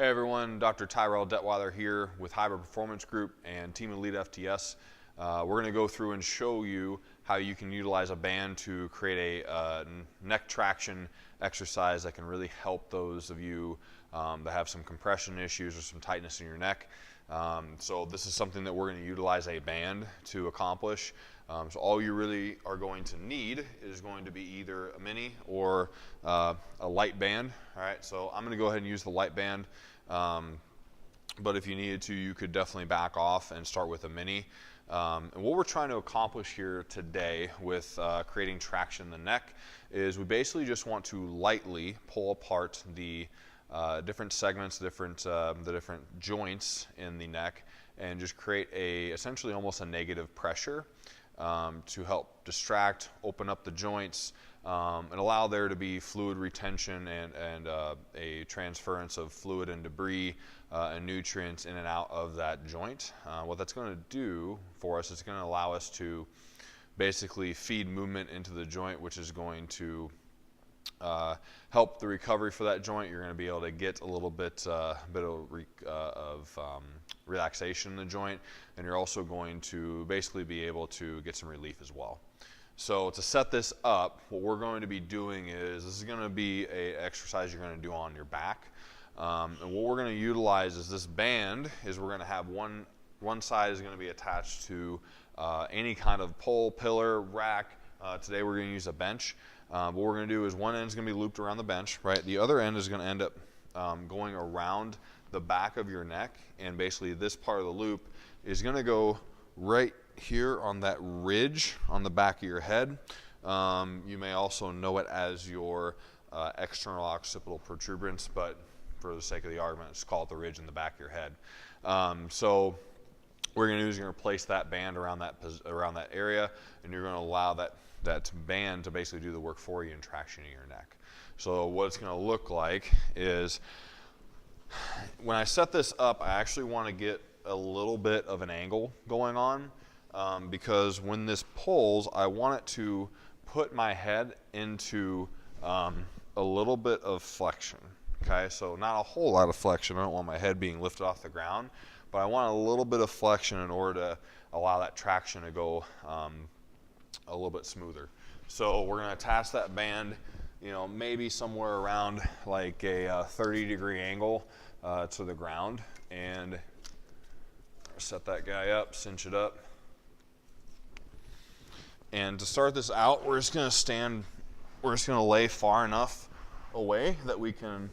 Hey everyone, Dr. Tyrell Detweiler here with Hybrid Performance Group and Team Elite FTS. We're going to go through and show you how you can utilize a band to create a neck traction exercise that can really help those of you that have some compression issues or some tightness in your neck. So this is something that we're going to utilize a band to accomplish. So all you really are going to need is going to be either a mini or a light band. All right, so I'm going to go ahead and use the light band. But if you needed to, you could definitely back off and start with a mini. And what we're trying to accomplish here today with creating traction in the neck is we basically just want to lightly pull apart the different segments, the different joints in the neck, and just create essentially almost a negative pressure to help distract, open up the joints, and allow there to be fluid retention and a transference of fluid and debris and nutrients in and out of that joint. What that's going to do for us is going to allow us to basically feed movement into the joint, which is going to help the recovery for that joint. You're going to be able to get a little bit of relaxation in the joint, and you're also going to basically be able to get some relief as well. So to set this up, what we're going to be doing is this is going to be an exercise you're going to do on your back. And what we're going to utilize is this band is we're going to have one side is going to be attached to any kind of pole, pillar, rack. Today we're going to use a bench. What we're going to do is one end is going to be looped around the bench, right? The other end is going to end up going around the back of your neck, and basically this part of the loop is going to go right here on that ridge on the back of your head. You may also know it as your external occipital protuberance, but for the sake of the argument, let's call it the ridge in the back of your head. So what we're going to do is you're going to place that band around that area, and you're going to allow that band to basically do the work for you and traction in your neck. So what it's going to look like is when I set this up, I actually want to get a little bit of an angle going on because when this pulls, I want it to put my head into a little bit of flexion. Okay, so not a whole lot of flexion. I don't want my head being lifted off the ground, but I want a little bit of flexion in order to allow that traction to go a little bit smoother. So we're going to attach that band, maybe somewhere around like a 30-degree angle to the ground, and set that guy up, cinch it up. And to start this out, we're just going to lay far enough away that we can,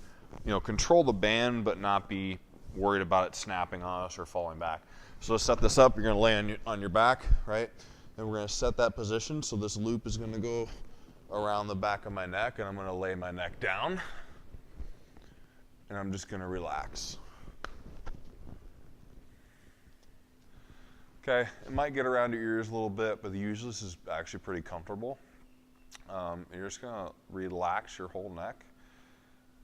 control the band but not be worried about it snapping on us or falling back. So to set this up, you're going to lay on your back, right? And we're going to set that position. So this loop is going to go around the back of my neck, and I'm going to lay my neck down, and I'm just going to relax. Okay, it might get around your ears a little bit, but usually this is actually pretty comfortable. And you're just going to relax your whole neck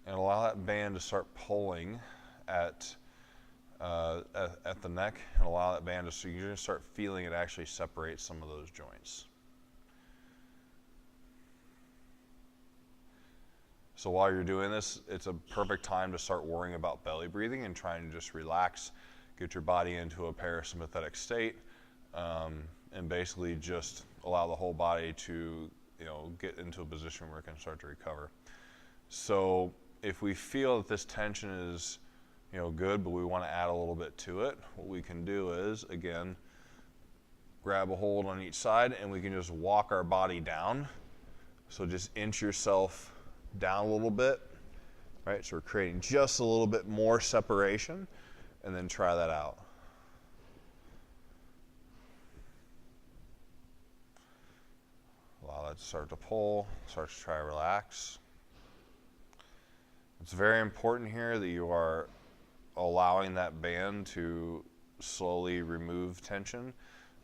and allow that band to start pulling at the neck, and allow that band so you're going to start feeling it actually separate some of those joints. So while you're doing this, it's a perfect time to start worrying about belly breathing and trying to just relax, get your body into a parasympathetic state, and basically just allow the whole body to get into a position where it can start to recover. So if we feel that this tension is good, but we want to add a little bit to it, what we can do is, again, grab a hold on each side, and we can just walk our body down. So just inch yourself down a little bit, right? So we're creating just a little bit more separation, and then try that out. Allow that to start to pull, start to try to relax. It's very important here that you are allowing that band to slowly remove tension.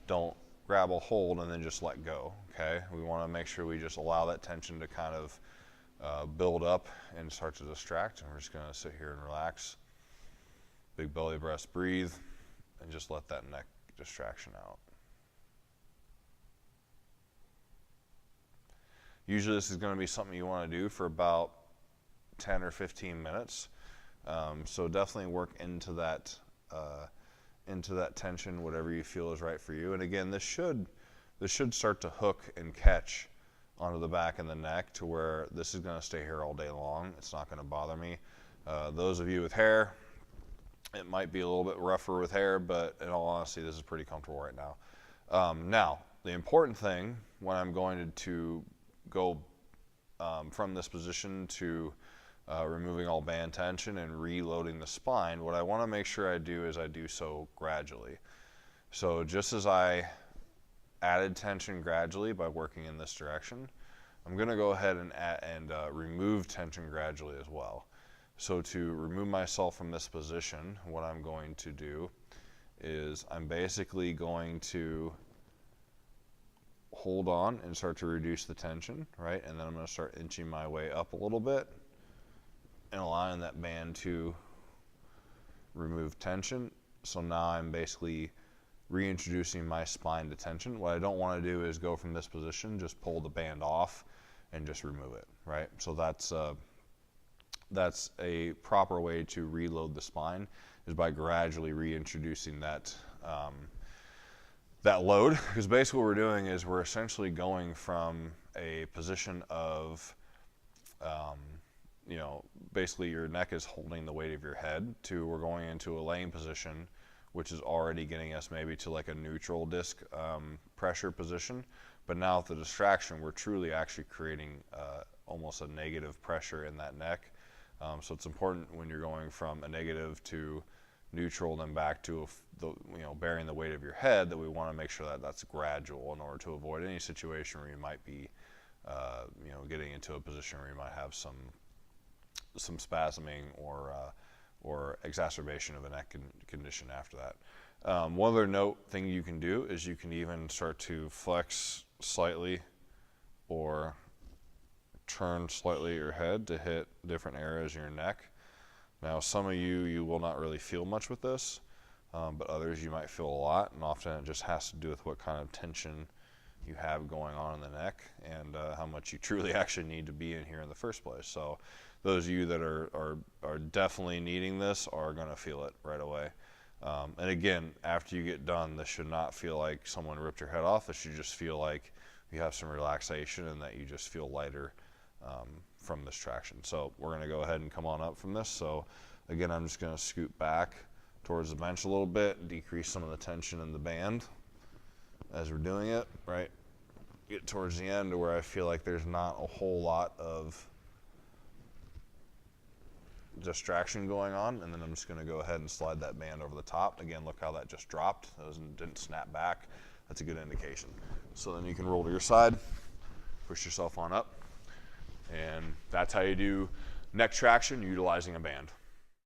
Don't grab a hold and then just let go, okay? We want to make sure we just allow that tension to kind of build up and start to distract, and we're just going to sit here and relax. Big belly breaths, breathe, and just let that neck distraction out. Usually this is going to be something you want to do for about 10 or 15 minutes. So definitely work into that tension, whatever you feel is right for you. And again, this should start to hook and catch onto the back and the neck to where this is going to stay here all day long. It's not going to bother me. Those of you with hair, it might be a little bit rougher with hair, but in all honesty, this is pretty comfortable right now. Now, the important thing when I'm going to go from this position to removing all band tension and reloading the spine, what I want to make sure I do is I do so gradually. So just as I added tension gradually by working in this direction, I'm going to go ahead and remove tension gradually as well. So to remove myself from this position, what I'm going to do is I'm basically going to hold on and start to reduce the tension, right? And then I'm going to start inching my way up a little bit and allowing that band to remove tension. So now I'm basically reintroducing my spine to tension. What I don't want to do is go from this position, just pull the band off and just remove it, right? So that's a proper way to reload the spine, is by gradually reintroducing that that load. Because basically what we're doing is we're essentially going from a position of basically your neck is holding the weight of your head, to we're going into a laying position, which is already getting us maybe to like a neutral disc pressure position. But now with the distraction, we're truly actually creating almost a negative pressure in that neck. So it's important when you're going from a negative to neutral, then back to bearing the weight of your head, that we want to make sure that that's gradual in order to avoid any situation where you might be getting into a position where you might have some spasming or exacerbation of a neck condition after that. One other thing you can do is you can even start to flex slightly or turn slightly your head to hit different areas in your neck. Now, some of you will not really feel much with this, but others you might feel a lot, and often it just has to do with what kind of tension you have going on in the neck and how much you truly actually need to be in here in the first place. So those of you that are definitely needing this are going to feel it right away. And again, after you get done, this should not feel like someone ripped your head off. This should just feel like you have some relaxation and that you just feel lighter from this traction. So we're going to go ahead and come on up from this. So again, I'm just going to scoot back towards the bench a little bit and decrease some of the tension in the band as we're doing it, right? Get towards the end to where I feel like there's not a whole lot of distraction going on, and then I'm just going to go ahead and slide that band over the top. Again, look how that just dropped. That didn't snap back. That's a good indication. So then you can roll to your side, push yourself on up, and that's how you do neck traction utilizing a band.